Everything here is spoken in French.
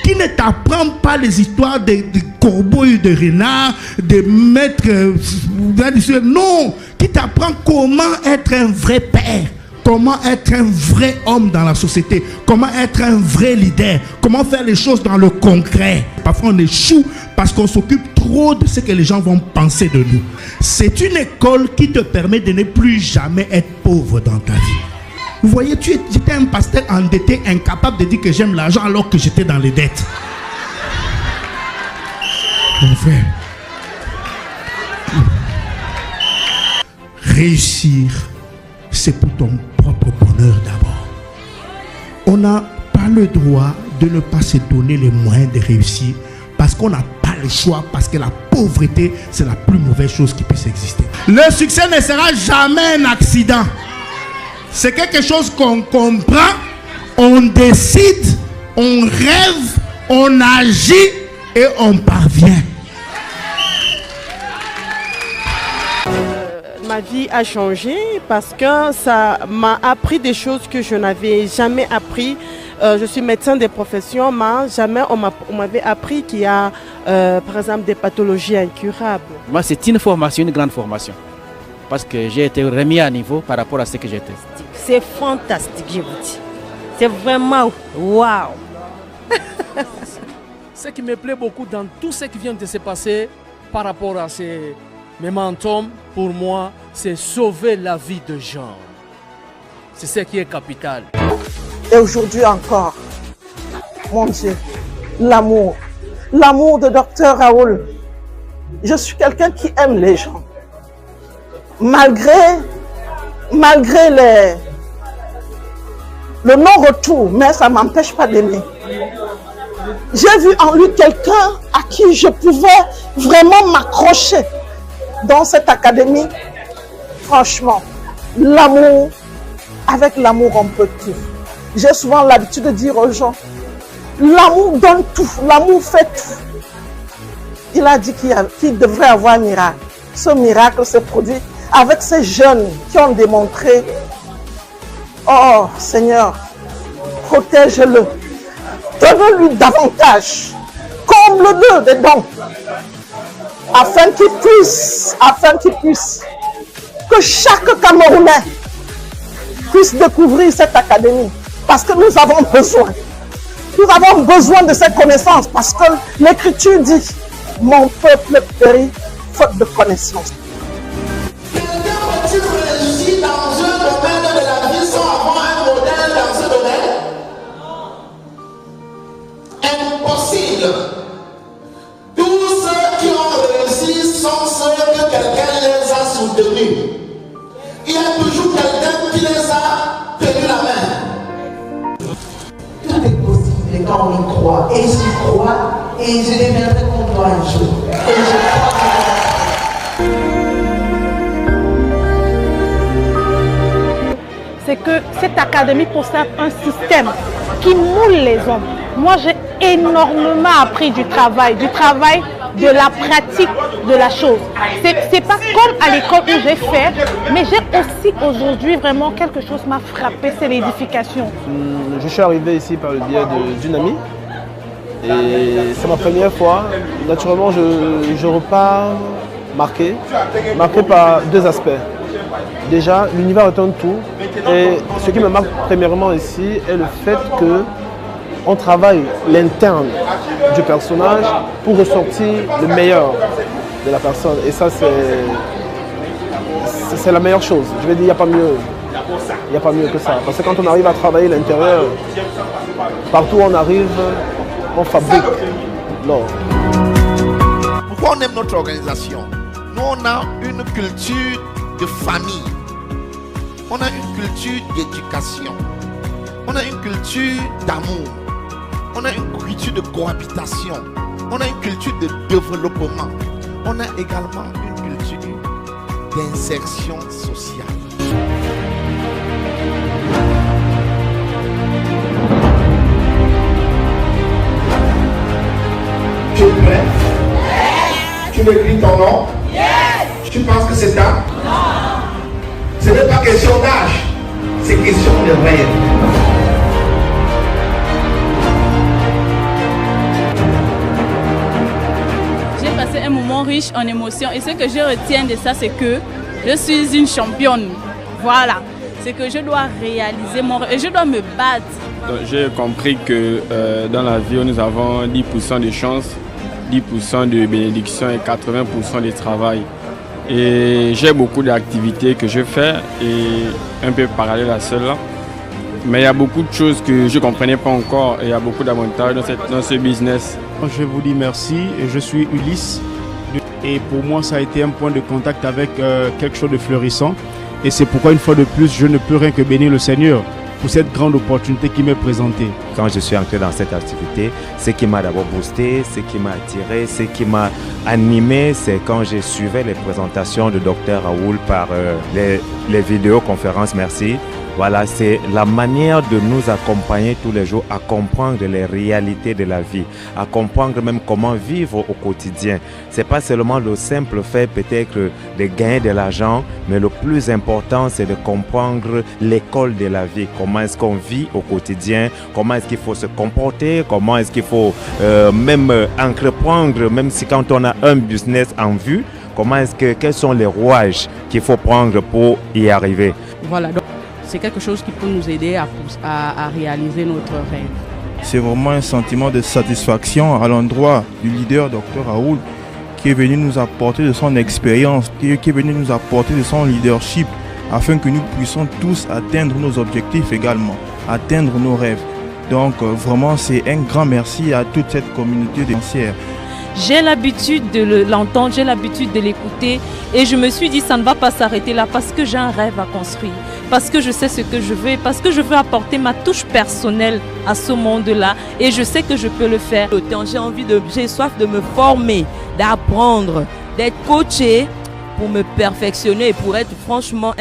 qui ne t'apprend pas les histoires de corbeaux et de renards, de maîtres, non, qui t'apprend comment être un vrai père, comment être un vrai homme dans la société, comment être un vrai leader, comment faire les choses dans le concret. Parfois on échoue parce qu'on s'occupe trop de ce que les gens vont penser de nous. C'est une école qui te permet de ne plus jamais être pauvre dans ta vie. Vous voyez, j'étais un pasteur endetté, incapable de dire que j'aime l'argent alors que j'étais dans les dettes. Mon frère, réussir, c'est pour ton propre bonheur d'abord. On n'a pas le droit de ne pas se donner les moyens de réussir parce qu'on n'a pas le choix, parce que la pauvreté, c'est la plus mauvaise chose qui puisse exister. Le succès ne sera jamais un accident. C'est quelque chose qu'on comprend, on décide, on rêve, on agit et on parvient. Ma vie a changé parce que ça m'a appris des choses que je n'avais jamais appris. Je suis médecin de profession, mais jamais on m'avait appris qu'il y a, par exemple, des pathologies incurables. Moi, c'est une formation, une grande formation. Parce que j'ai été remis à niveau par rapport à ce que j'étais. C'est fantastique, je vous dis. C'est vraiment waouh. Ce qui me plaît beaucoup dans tout ce qui vient de se passer par rapport à ces momentum, pour moi, c'est sauver la vie de gens. C'est ce qui est capital. Et aujourd'hui encore, mon Dieu, l'amour de Dr Raoul. Je suis quelqu'un qui aime les gens. Malgré le non-retour, mais ça ne m'empêche pas d'aimer. J'ai vu en lui quelqu'un à qui je pouvais vraiment m'accrocher dans cette académie. Franchement, l'amour, avec l'amour on peut tout. J'ai souvent l'habitude de dire aux gens, l'amour donne tout, l'amour fait tout. Il a dit qu'il devrait avoir un miracle. Ce miracle se produit avec ces jeunes qui ont démontré, oh Seigneur, protège-le, donne-lui davantage, comble-le des dons, afin qu'il puisse, que chaque Camerounais puisse découvrir cette académie, parce que nous avons besoin de cette connaissance, parce que l'Écriture dit, mon peuple périt faute de connaissance. Tu réussis dans un domaine de la vie sans avoir un modèle dans ce domaine? Impossible. Tous ceux qui ont réussi sont ceux que quelqu'un les a soutenus. Il y a toujours quelqu'un qui les a tenu la main. Tout est possible quand on y croit. Et j'y crois et je deviendrai comme toi un jour. Et je crois que c'est que cette académie possède un système qui moule les hommes. Moi, j'ai énormément appris du travail, de la pratique de la chose. C'est pas comme à l'école où j'ai fait, mais j'ai aussi aujourd'hui vraiment quelque chose m'a frappé, c'est l'édification. Je suis arrivé ici par le biais d'une amie et c'est ma première fois. Naturellement, je repars marqué par deux aspects. Déjà, l'univers est un tout et ce qui me marque premièrement ici est le fait qu'on travaille l'interne du personnage pour ressortir le meilleur de la personne. Et ça, c'est la meilleure chose. Je vais dire, il n'y a pas mieux. Il n'y a pas mieux que ça. Parce que quand on arrive à travailler l'intérieur, partout où on arrive, on fabrique l'or. Pourquoi on aime notre organisation? Nous, on a une culture de famille. On a une culture d'éducation. On a une culture d'amour. On a une culture de cohabitation. On a une culture de développement. On a également une culture d'insertion sociale. Tu es prêt? Yes. Tu écris ton nom? Yes. Tu penses que c'est ça? Non. Ce n'est pas question d'âge, c'est question de rêve. un moment riche en émotions. Et ce que je retiens de ça, c'est que je suis une championne. Voilà. C'est que je dois réaliser mon rêve et je dois me battre. J'ai compris que dans la vie, nous avons 10% de chance, 10% de bénédiction et 80% de travail. Et j'ai beaucoup d'activités que je fais et un peu parallèle à cela. Mais il y a beaucoup de choses que je ne comprenais pas encore et il y a beaucoup d'avantages dans ce business. Je vous dis merci. Je suis Ulysse et pour moi ça a été un point de contact avec quelque chose de fleurissant. Et c'est pourquoi une fois de plus je ne peux rien que bénir le Seigneur pour cette grande opportunité qui m'est présentée. Quand je suis entré dans cette activité, ce qui m'a d'abord boosté, ce qui m'a attiré, ce qui m'a animé, c'est quand je suivais les présentations de Dr Raoul par les vidéoconférences, merci. Voilà, c'est la manière de nous accompagner tous les jours à comprendre les réalités de la vie, à comprendre même comment vivre au quotidien. C'est pas seulement le simple fait peut-être de gagner de l'argent, mais le plus important c'est de comprendre l'école de la vie. Comment est-ce qu'on vit au quotidien, comment est-ce qu'il faut se comporter, comment est-ce qu'il faut même entreprendre, même si quand on a un business en vue, quels sont les rouages qu'il faut prendre pour y arriver. Voilà. C'est quelque chose qui peut nous aider à réaliser notre rêve. C'est vraiment un sentiment de satisfaction à l'endroit du leader Dr Raoul qui est venu nous apporter de son expérience, qui est venu nous apporter de son leadership afin que nous puissions tous atteindre nos objectifs également, atteindre nos rêves. Donc vraiment c'est un grand merci à toute cette communauté entière. J'ai l'habitude de l'entendre, j'ai l'habitude de l'écouter et je me suis dit ça ne va pas s'arrêter là parce que j'ai un rêve à construire, parce que je sais ce que je veux, parce que je veux apporter ma touche personnelle à ce monde-là et je sais que je peux le faire. J'ai soif de me former, d'apprendre, d'être coaché pour me perfectionner et pour être franchement